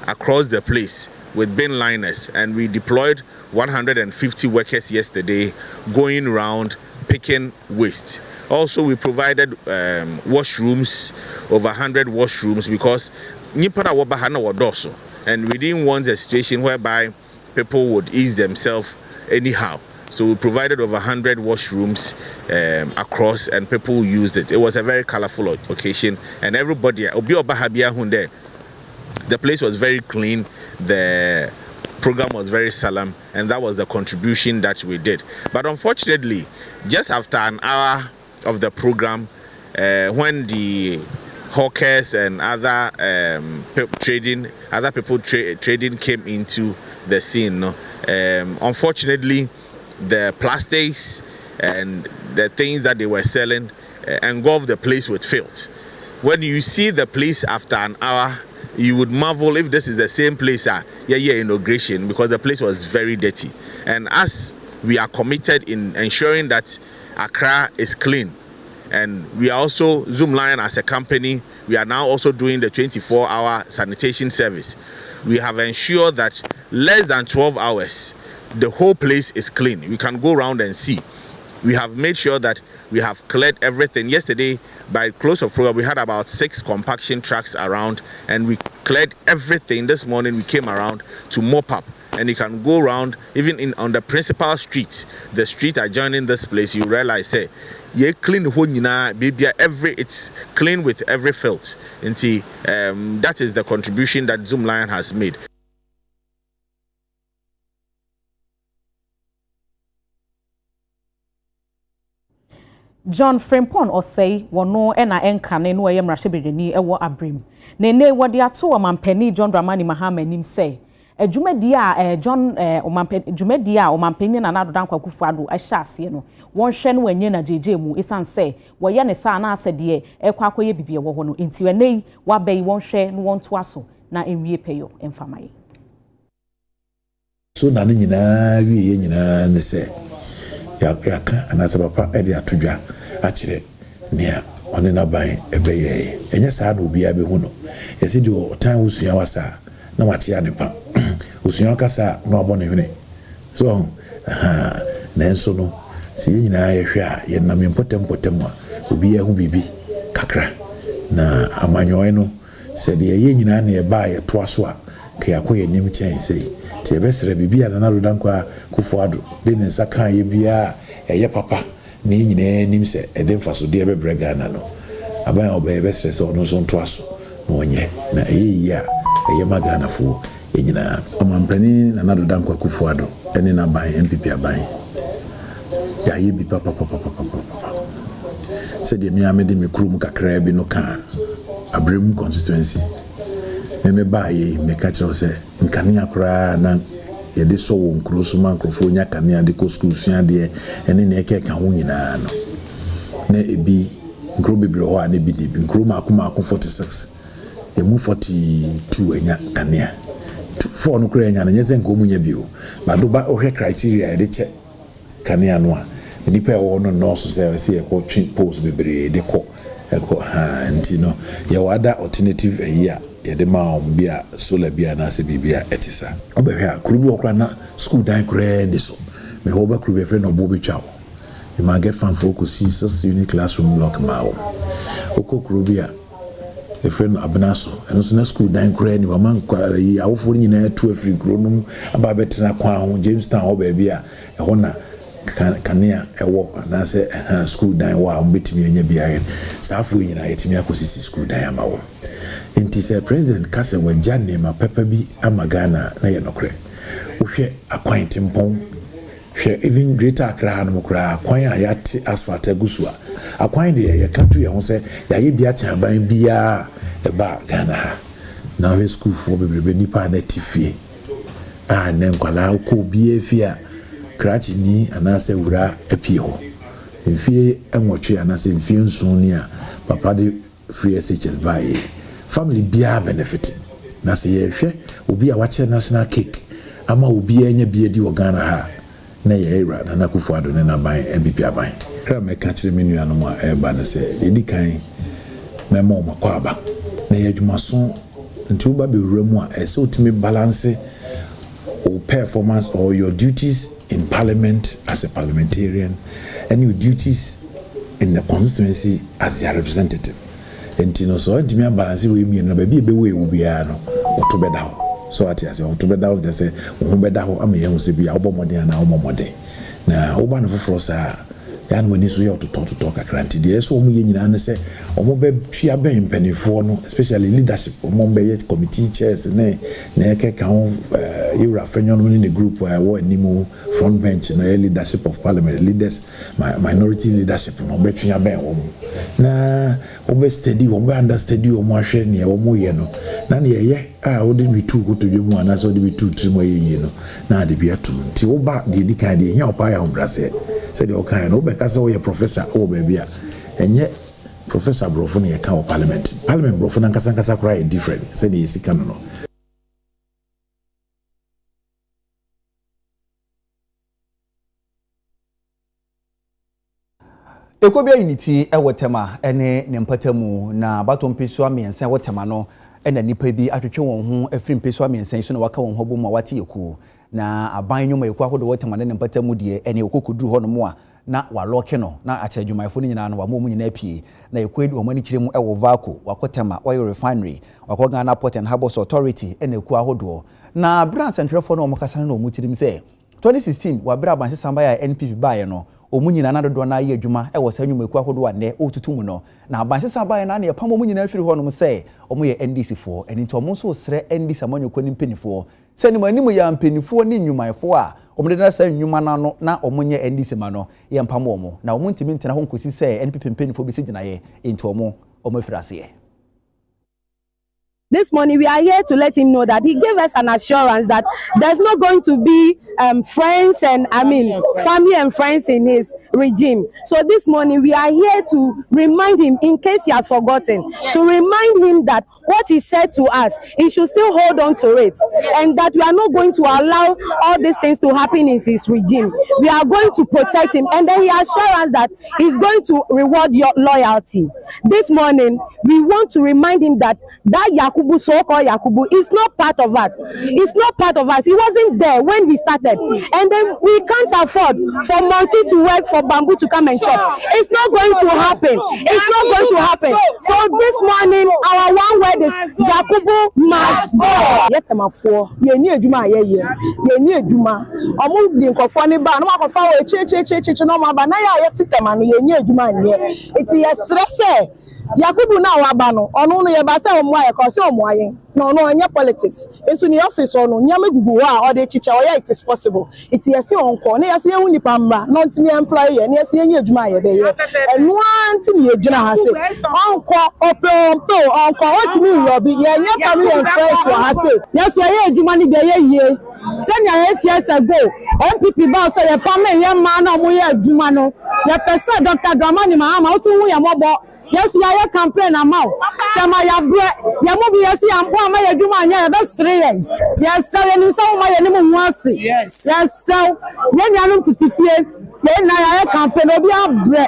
across the place with bin liners, and we deployed 150 workers yesterday going around picking waste. Also, we provided washrooms, over 100 washrooms, because and we didn't want a situation whereby people would ease themselves anyhow. So we provided over 100 washrooms across, and people used it. It was a very colorful occasion, and everybody, the place was very clean, the program was very solemn, and that was the contribution that we did. But unfortunately, just after an hour of the program, when the hawkers and other people trading came into the scene, unfortunately, the plastics and the things that they were selling engulfed the place with filth. When you see the place after an hour, you would marvel if this is the same place inauguration, because the place was very dirty. And as we are committed in ensuring that Accra is clean, and we are also, Zuma Line as a company, we are now also doing the 24-hour sanitation service. We have ensured that less than 12 hours, the whole place is clean. We can go around and see. We have made sure that we have cleared everything. Yesterday, by close of program, we had about 6 compaction trucks around, and we cleared everything. This morning, we came around to mop up. And you can go around, even on the principal streets, the street adjoining this place, you realize, say, yeah, clean the whole baby, it's clean with every filth. And see, that is the contribution that Zuma Line has made. John Frempon Osei wono ena enka ne no yem rahebedeni ewo abrim. Nene wode ato omampani John Dramani Mahama nim say adwumadi a John dwumadi a omampani na nado dan kwakufu ado ahya ase no won hwe no wanye na jeje mu isan say woye ne sa na asede ekwa akoye bibie wo ho no enti wenei wabai won hwe no won to aso na enwie peyo emfamaye. So na nyina wie ne say yaka anasa papa e de atodwa a kire nea ɔne n'aban ɛbɛyɛ ɛnyɛ saa na obiara bɛhu no yɛsi de ɔtan usua wasa na wakyea ne pa usua kasa na ɔbɔ ne hwene so nanso no sɛ yɛn nyinaa yɛhwɛ a yɛnam mpɔtɛmpɔtɛm a obiara hu biribi kakra na amanyɔe no sɛ deɛ yɛn nyinaa na yɛbaa yɛtoa so a ka yɛakɔ yɛnim kyɛn sɛ nti yɛbɛsrɛ biribi a Nana Addo Dankwa Akufo-Addo de ne nsa kaa yɛ biara ɛyɛ papa na yɛn nyinaa nim sɛ ɛde mfasodeɛ bɛbrɛ Ghana no aban a ɔbɛyɛ bɛsrɛ sɛ ɔno nso ntoa so na ɔnyɛ na ɛyɛ yie a ɛyɛ ma Ghanafoɔ yɛn nyinaa ɔmampanin Nana Addo Dankwa Akufo-Addo ɛne n'aban MPP aban yɛayɛ bi papapapapapa sɛdeɛ mmea mede me kurom kakraa bi no kaa Abrem constituency me ba ye me ka kyerɛw sɛ nkanea koraa na yɛde sɔ wɔ nkuro so ma nkurɔfoɔ nya kanea de kɔ school sua deɛ ɛne ne ɛkɛka ho nyinaa no na ebi nkuro bebree hɔ a ne bi de bi nkuro maako 46 emu 42 anya kanea 4 no koraa anya na nyɛ sɛ nko mu nya bio bado ba ohwɛ criteria yɛde kyɛ kanea no a nipa ɛwɔ no nɔɔso sɛ ɛsɛ yɛkɔ twe post bebree de kɔ ɛkɔ nti no yɛwɔ ada alternative ayi a yɛde ma bi a solar bi a na sɛ biribi a ɛte sa ɔbɛhwɛ a kuro bi wɔ koraa na school dan koraa ni so me hɔ ɔbɛ kuro bi ɛfrɛ no ɔbɔ bɛtwa wo you might get fan for kɔsi 6 unit classroom block ma wo ɔkɔ kuro bi a ɛfrɛ no abena so ɛno so na school dan koraa ni wama yi awofoɔ no nyinaa tu afiri nkuro no mu aba bɛtena kwan ho Jamestown hɔ baabi a ɛhɔ na kanea ɛwɔ anaasɛ school dan wɔ a mbɛtumi anya biara saa afo nyinaa yɛtumi akɔsisi school dan ama wɔ nti sɛ president ka sɛ wagya nneɛma pɛpɛ bi ama Ghana na yɛ nokorɛ wohwɛ akwan tempɔn hwɛ even greater Accra no koraa akwan a yɛate asphalt agu so a akwan deɛ yɛka to yɛn ho sɛ yɛayɛ bi akyɛ aban biara ɛba Ghana ha na wohwɛ schoolfoɔ bebrebe nipa a na ti fie a ne nkwalaa kɔ biara fie a krachi ni anase wura apie ho mfie enwotwe anase mfie nson ni a papa de free SHS bae family bia benefit na se ye hwe obi a wache national cake ama obi anya bia di Ghana ha na ye era na Akufo-Addo ne na ban MPP aban kra me ka kire menu anom a eba na se yedi kan memo makwa aba na ye adwumaso nti oba be wura mu a ese otimi balance or performance or your duties in parliament as a parliamentarian and your duties in the constituency as a representative. And you know, so I balance with me and baby be will be no or to bed out. So I say, or to bed out, they say, bed out, I'm a young CB, Obamode and Obamode. Now, Oban of Frosa, and when he's to talk a granted, yes, or me and say, or Mobe Chia Ben penny for no, especially leadership, or Mombe committee chairs, and ne count. You were in the group where I was Nemo front bench and leadership of parliament leaders, minority leadership, no betting a bear. Na over steady, one understudy or more share near or more yeno. None ye, I would be too good to you one as would be 2-3 more yeno. Now the beer too. Tioba, the decade, your pie on Brasse, said your kind, oh, because all your professor, oh, baby. And yet, Professor Brofoni, a cow parliament. Parliament Brofon and Kasankasa cry different, said he is canon. Ekobia unity e wotema ene ne mpatamu na bato mpeso amiensa wotema no ena nipa bi atwetwe won ho afiri mpeso amiensa so na waka won ho bo ma wate yeku na aban nyoma yeku ahodo wotema ne mpatamu de ene okokuduru ho no mo a na waloke no na acha adwumayfo ni nyina no wa mo nyina pie na yeku edu omani kiremu e wo vako wakotema oil refinery wako Ghana Port and Harbours Authority ene eku ahodo na brand centralfo no omokasa na omukirim se 2016 wa bra ban sesamba ya NPP bae no omunyina na dodo na ye adwuma e wo sa nwuma eku ahodo ane otutu mu no na abansesa bae na na ye pam omunyina afiri ho no se omo ye NDC fo eni nto omo so sre NDC amanyoko ni mpenifo se ni manimu ya mpenifo ni nwumayfo a omo de na sa nwuma na no na omo nye NDC ma no ye pam omo na omo ntimi ntena ho nkosi se NPP mpenifo bi se gina ye enti omo afirase ye. This morning we are here to let him know that he gave us an assurance that there's not going to be friends and family and friends in his regime. So this morning we are here to remind him, in case he has forgotten, to remind him that what he said to us, he should still hold on to it, and that we are not going to allow all these things to happen in his regime. We are going to protect him, and then he assured us that he's going to reward your loyalty. This morning, we want to remind him that Yakubu, so-called Yakubu, is not part of us. It's not part of us. He wasn't there when we started, and then we can't afford for monkey to work for bamboo to come and chop. It's not going to happen. It's not going to happen. So this morning, our one word is Yakubu must go. Yetemafo, ye ni eduma ye. Ye ni eduma. Omo di nkofo ni ba, no makofa we che no ma ba na ya yetema no ye ni eduma nye. Iti yesrese Yakubu na waba no ono no ye ba se omo aye ko se omo aye. No anya politics. Esu ni office ono nyame gugu wa o de chiche o ya it is possible. Iti yesi onko na yesi ehuni pamba no ntimi employee na yesi enye eduma ye be ye. Enu anti ni ejina ha se. Onko ope onko otimi robi ye nye family and friends wa ha se. Yesi ye eduma ni be ye. Senya 8 years ago MPP ba so ye pame ye ma na mo ye eduma no. Ye pese Dr. Dramani Mahama o tun hu ye mobo. Yes, we are campaign amount. Tama ya bre, ya mo bi yesi ampo ama ya dwuma anya ya be sere ye. Yes, so ye nim so ma ye nim hu ase. Yes, so ye nyanum titifie, ye na ya campaign obi abre.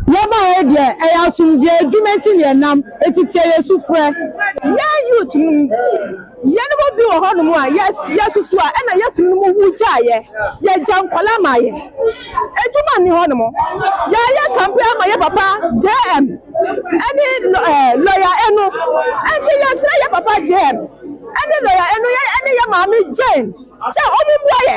Yaba e de e ya sum de adwumenti ne nam etitie yesu frɛ. Ya youth num ye no bi wo hono mu a yes su a na ye tunu mu hu cha ye jan kola ma ye ejuma ni hono mu ya campaign ma ye papa JM any lawyer enu anti yes ye papa JM any lawyer enu any ye ma mi Jane se omu boye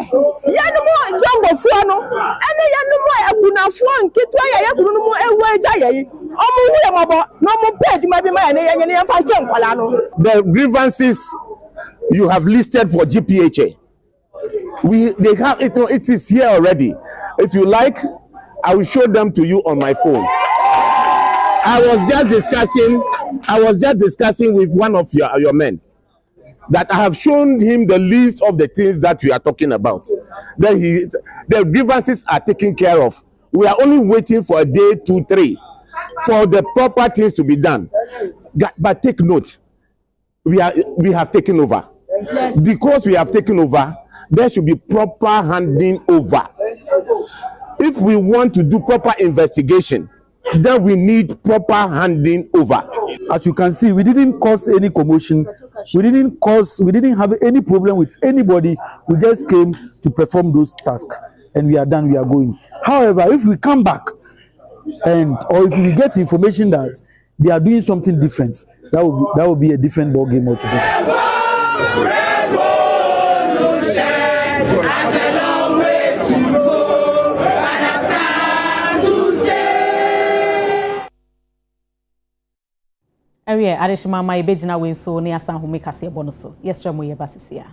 ye no mu zongo fu no any ye no mu aguna fu nkitu ye kunu mu ewu eja ye omu hu ye mabo no mu page ma bi ma ye ne fa che nkwala no. The grievances you have listed for GPHA, they have it. It is here already. If you like, I will show them to you on my phone. I was just discussing with one of your men that I have shown him the list of the things that we are talking about. Then the grievances are taken care of. We are only waiting for a day, 2, 3, for the proper things to be done. But take note, we have taken over. Because we have taken over, there should be proper handing over. If we want to do proper investigation, then we need proper handing over. As you can see, we didn't cause any commotion. We didn't have any problem with anybody. We just came to perform those tasks, and we are done. We are going. However, if we come back or if we get information that they are doing something different, that will be a different ball game altogether. Ewe adeshima ma ibejina we so ne asan home kase ebo no so. Yesra mo ye basisia.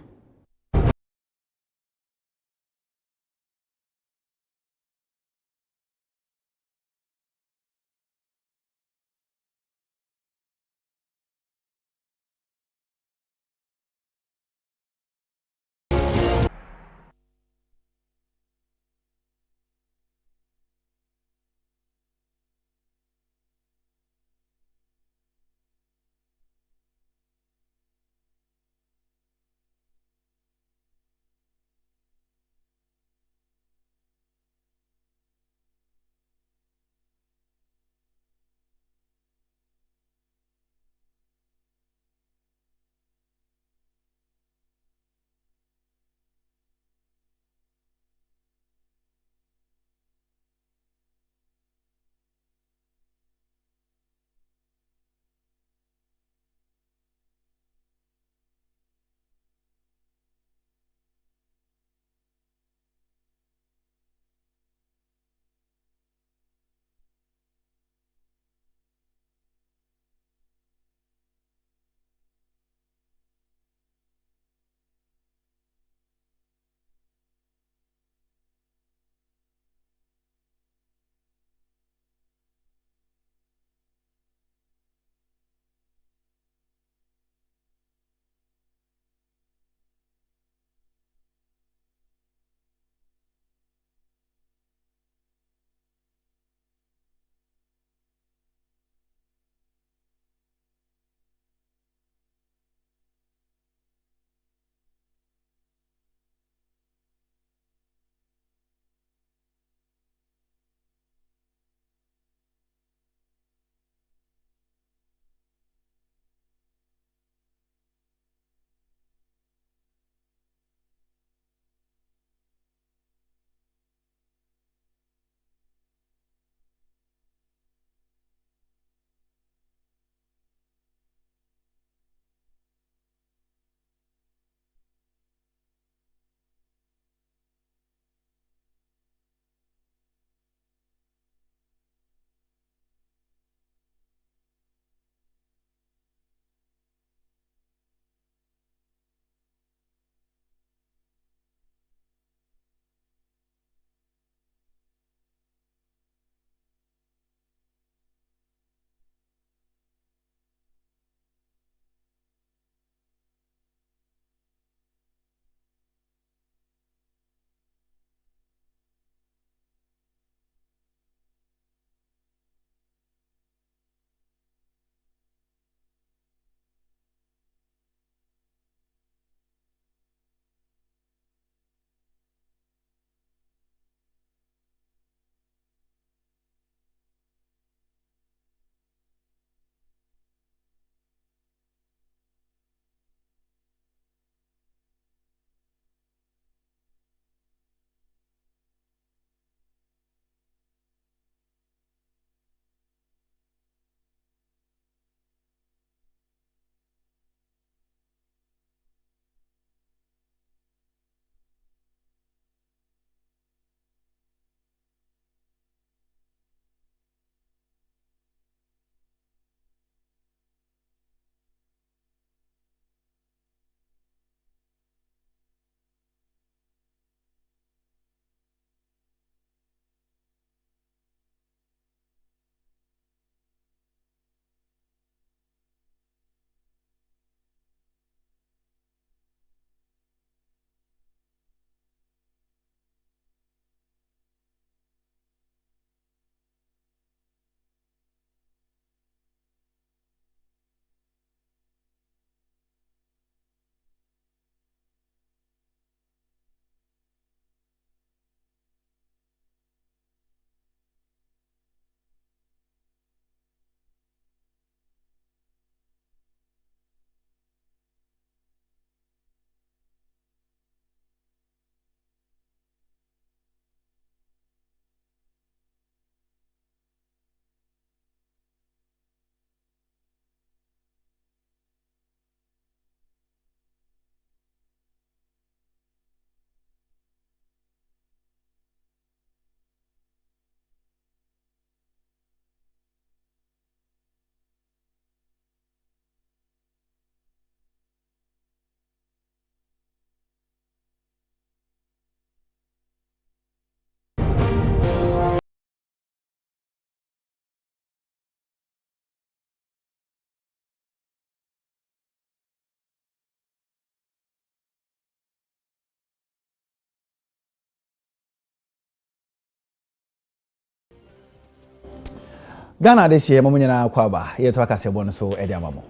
Ghana this year momunyana kwaba yeto akasebo no so edi amamo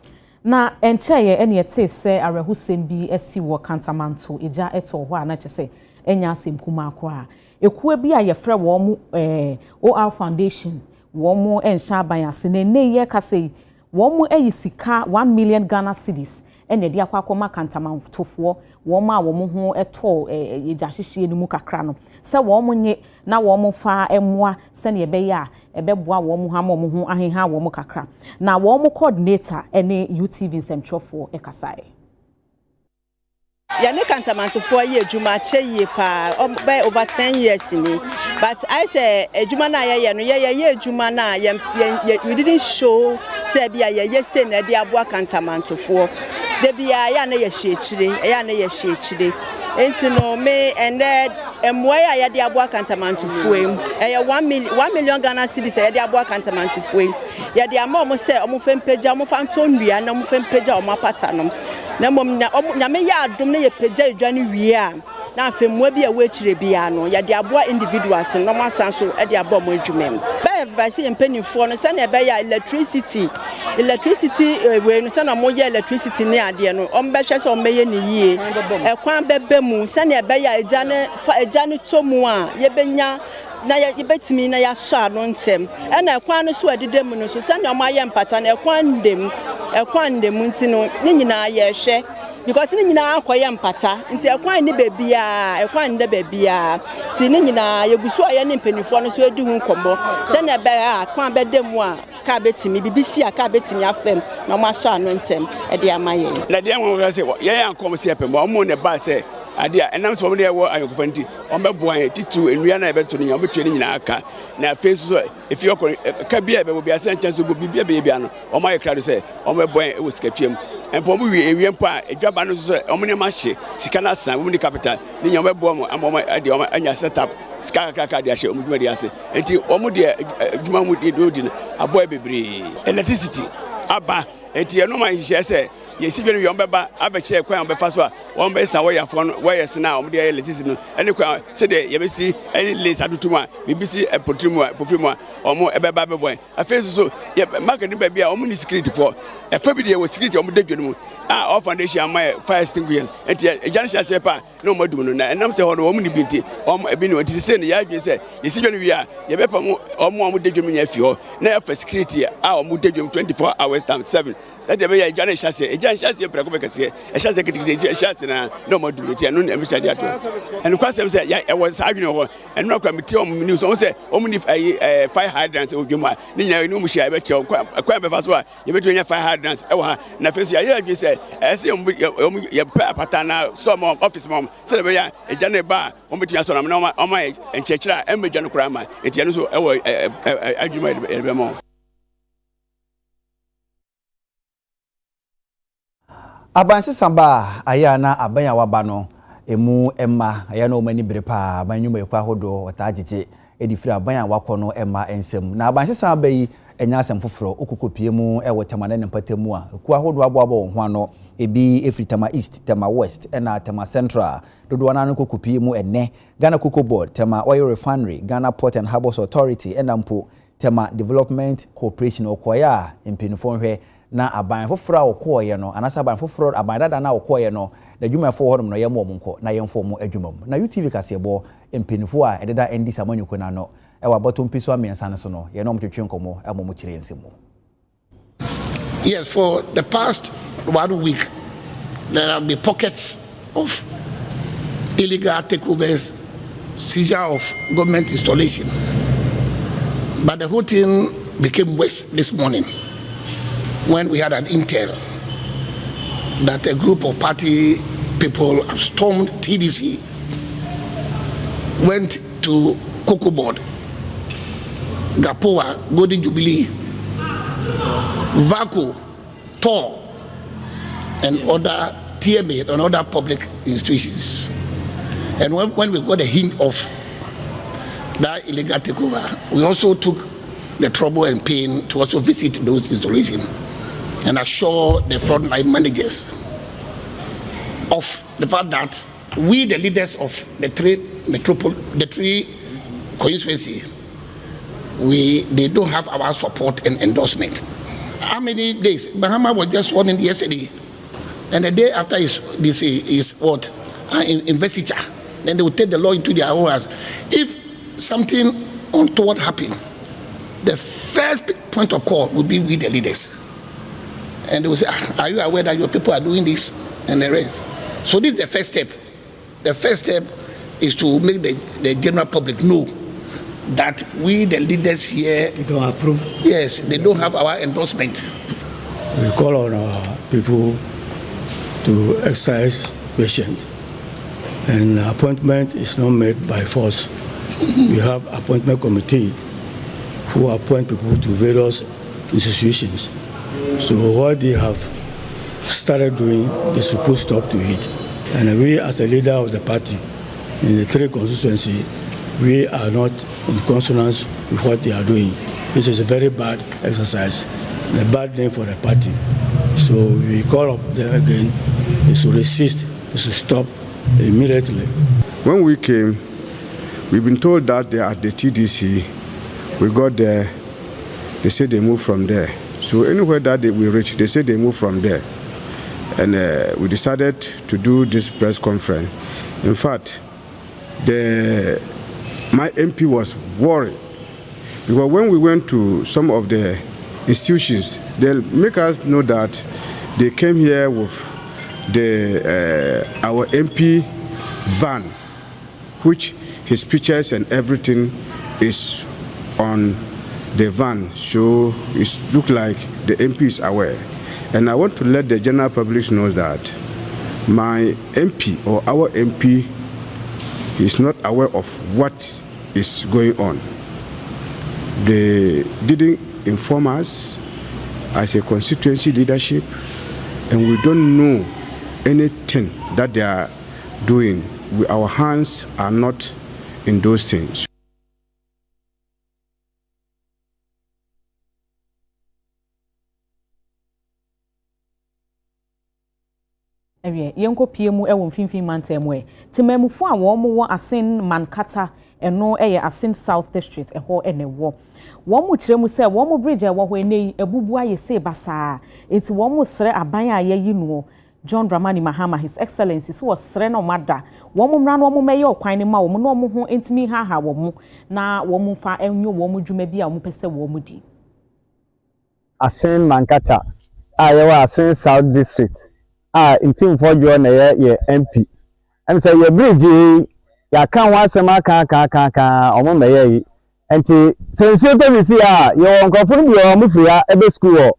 na encheye ene yete se arehusem bi esi wo kantamanto eja eto ho ana kyese enya asem kuma akwa ekuwe bi a yefre wo mu OR Foundation wo mu ensha bayase ne ye kase wo mu sika 1 million Ghana cedis ene de akwa kantamantofo wo ma wo mu ho eto eja hyehye ni mu kakra no se wo mu nye na wo mu fa emmoa se ne be ya ebeboa wo mu ha mo ho aheha wo mu kakra na wo mu coordinator ene UTV Centrofo ekasai ya ne kantamantofo ye adwuma cheye pa by over 10 years ni but I say adwuma na ye no ye adwuma na we didn't show say bia ye say na de aboa kantamantofo de bia ya na ye hyechire enti no me and emwa ya de aboa kantamantofo em 1 million Ghana cedis ya de aboa kantamantofo em ya de ama omo say omo fempeja omo fantonua na omo fempeja omo apata no na mom na me ya adom na ye peja edwane wie a na afemwa bi a wechire bia no ya de aboa individuals no ma sanso e de aboa mo adwumem ba se empanifo no se na be ya electricity we no se na mo ya electricity ni ade no o mbe hwe se o meye ni yie ekwan bebe mu se na be ya ejane tomu a ye benya na ye betimi na ya so ano ntem e na ekwan no so adedem no so se na mo aye mpata na ekwan ndem ntino ni nyina ye hwe because ni nyina akoye mpata nti ekwan ni bebia ekwan nde bebia ti ni nyina yegusu aye ni mpanifo no so edi hu nkombo se na be a kwan bedemu a ka betimi bibisi a ka betimi afem na mo aso ano ntem e de amaye na de mo se ye ankom se epem mo ne ba se adia enam so mo ne wo ayokofanti on be boan titu enua na be to ne obetu ne nyina aka na face so if you ka bia be bia se nchen so bibia bia no o ma yekra se o me boan e wo sikatwem empo mu wie mpa edwaba no so o mo ne ma hye sika na san wo ni capital ni nyom be bo mo am ade o anya setup sika kaka de ahye o mu dwuma de ase enti o mu de dwuma mu de do di na aboy bebre electricity aba enti no ma hye se yesi gbe no beba abeche kwan befa so a won be sa waya fo no waya sina o de electricity no ene kwan se de ye besi ene lace adutum a bibisi potrimu a pofrimu a omo ebeba beboy afesu so ye market ba bia omo ni security for efa bi de wo security omo de dwonu mu a all foundation am fire extinguishers enti ejane hya se pa no madum no na enam se ho no omo ni binti omo ebi no enti se ne ya dwe se yesi gbe no wi a ye bepa mo omo de dwonu nya fi ho na efa security a omo de dwonu 24 hours time 7 se de be ya ejane hya se chance preko bekase e chance kitikiti chance na no module ti anu na mi chade ato enu kwasem se ya was adwene ho enu akwa mi ti o mu news o se o mu ni fire hydrants odwuma ni nya enu mu hia e be che kwa be fa so a ye be nya fire hydrants e wo ha na face ya adwene se e se o mu ye pata na so mo office mom se be ya e jane ba o mu ti nya so na o ma enchechira e me jane kura ma e ti anu so e wo adwuma e be mo Abansi samba aya na abanya waba no emu emma aya na omani brepa abanyu mekwa hodo otagege edifira abanya wakọ no emma ensem na abansi samba yi enya asem foforo okukopie mu ewo temane ne mpatemu a ku ahodo aboabo ho ano ebi efri tema east tema west ena tema central dodo na no kokopie mu enne Ghana Cocoa Board tema oil refinery Ghana Port and Harbours Authority enampo tema development corporation okoya empinifo hwe na aban foforo okoye no anasa aban foforo aban dada na okoye no na dwuma fo hodom no yemo monko na yemfo mu adwuma mu na UTV kasebo empinifo a ededa endi samanyuko na no ewa bottom piso amiensa no so no ye no mtwetwe nkomo amomu kire nsemu. Yes, for the past 1 week there have been pockets of illegal takeovers, seizure of government installation, but the whole thing became worse this morning when we had an intel that a group of party people have stormed TDC, went to Cocoa Board, Gapoa, Golden Jubilee, Vaco, TOR, and other TMA and other public institutions. And when we got a hint of that illegal takeover, we also took the trouble and pain to also visit those installations and assure the frontline managers of the fact that we, the leaders of the three constituency, they don't have our support and endorsement. How many days? Mahama was just sworn in yesterday, and the day after is what? Investiture. Then they will take the law into their own hands. If something untoward happens, the first point of call will be with the leaders. And they will say, are you aware that your people are doing this? And the rest. So this is the first step. The first step is to make the general public know that we, the leaders here, don't approve. Yes, they don't have our endorsement. We call on our people to exercise patience. And appointment is not made by force. We have appointment committee who appoint people to various institutions. So what they have started doing, they supposed to stop to it. And we, as a leader of the party in the 3 constituency, we are not in consonance with what they are doing. This is a very bad exercise, and a bad name for the party. So we call up them again, is to resist, is to stop immediately. When we came, we've been told that they are at the TDC. We got there, they said they moved from there. So anywhere that we reached, they said they moved from there. And we decided to do this press conference. In fact, my MP was worried because when we went to some of the institutions, they make us know that they came here with our MP van, which his pictures and everything is on the van. So it looks like the MP is aware. And I want to let the general public know that my MP or our MP is not aware of what is going on. They didn't inform us as a constituency leadership, and we don't know anything that they are doing. Our hands are not in those things. Ewie yenko pie mu ewo mfimfin mantam we timamufo a wo mo wo asen mankata eno eye asen South District eho enewo wo mo kire mu se wo mo bridge ewo ho enei ebubu aye se basa enti wo mo sre aban ayeyi no John Dramani Mahama His Excellency so sre no mada wo mo mra no wo mo meye okwan ne ma wo mo no mo ho entimi ha wo mo na wo mo fa enwo wo mo dwuma bi a wo pese wo mo di asen mankata ayewa asen South District in for you na ye MP and say your bridge ya kan wa sema ka omo meye enti sense to bi si your nkofo bi o mu fia ebe school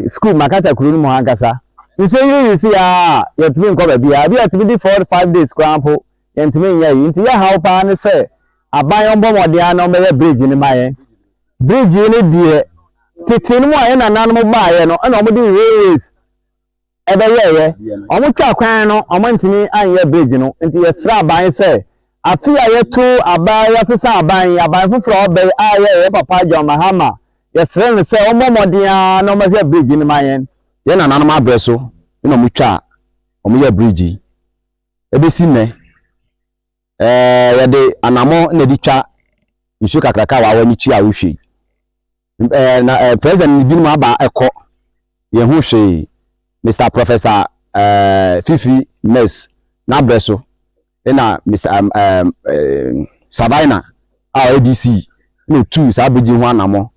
school makata kuru mu hankasa nso yi si ya timi nko ba bia bia timi di 4-5 days krampo yentimi nya yi nti ya how pa ne say aban ombo mode an meye bridge ni maye bridge ni die tete no aye na nanom ba aye no na omo di railways ebe ye omo twa kwan no omo ntimi anye bridge no nti ye sra aban se afi aye to aban ya sesa aban fufuro obe aye papa John Mahama ye sra ne se omo modia no mahwe bridge ni mayen ye na nanom abreso ina omo twa omo ye bridge ebe si ne ye de anamo na di twa nsu kakraka wa wani chi a wo hwe na president bi ma ba ekọ ye hu hwe Mr. Professor Fifi Mess Nabreso ina Mr. Sabina ADC no two sabeji ho anamo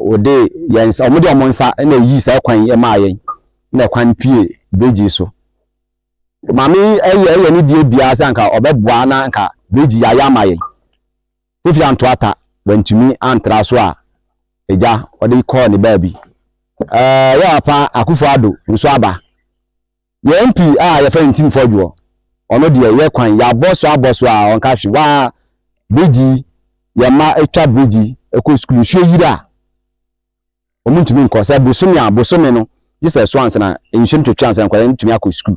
ode yens omode omonsa na yi sa kwan e ma yen na kwan pie beji so mami eye ni die bia sa nka obeboa na nka beji ya ma yen Fifi antoata bantumi antra so a eja ode call ni baabi ya pa akufo ado nso aba ye MP ya fa ntim fojuo ono de ye kwan ya boso a onka hwe wa beji ya ma etwa beji eko school hwe yira omuntumi nko sa bosome no Jesus once na enhwem twetwa ansa nkwara ntumi akọ school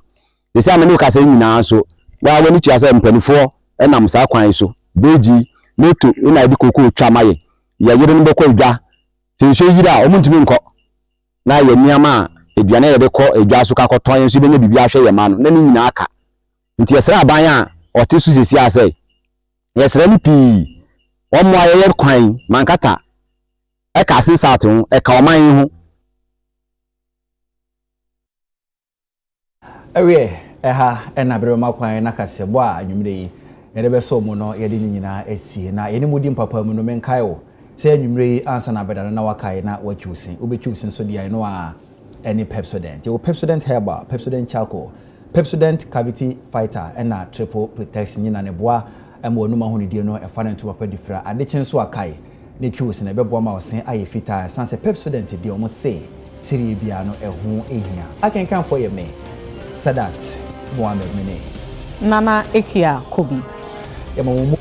de se amene ka sa nyina so wa wani tua sa mpanifo enam sa kwan so beji moto ina edi kokko twa maye ya yire no bekọ edwa se hwe yira omuntumi nko na ye niama eduane ye de kọ edwa so ka kọtọ yen so be nya bibia hwe ye ma no na ni nyina aka nti yesra aban a ote su sesi ase yesra ni pi omo aye kwan mankata e ka sisat ho e ka oman ho ewe eha ena brema kwan na kasebo a anwumre yi yede beso mu no yede nyina asie na yene mudi mpapa mu no menkae wo se anwumre yi ansa na bedana na wakae na wachusin obechusin so dia no a any Pepsodent you Pepsodent herbal Pepsodent charcoal Pepsodent cavity fighter ena triple protection nyina ne boa emo no ma ho ne die no e fa ne to papa difra ade chen so akae ne chusin e beboa ma osen aye fita sanse Pepsodent die omo se siri bia no eho ehia akenkan for ye me Sadat Mohamed Mene Nana Ekia Kobi Yamamu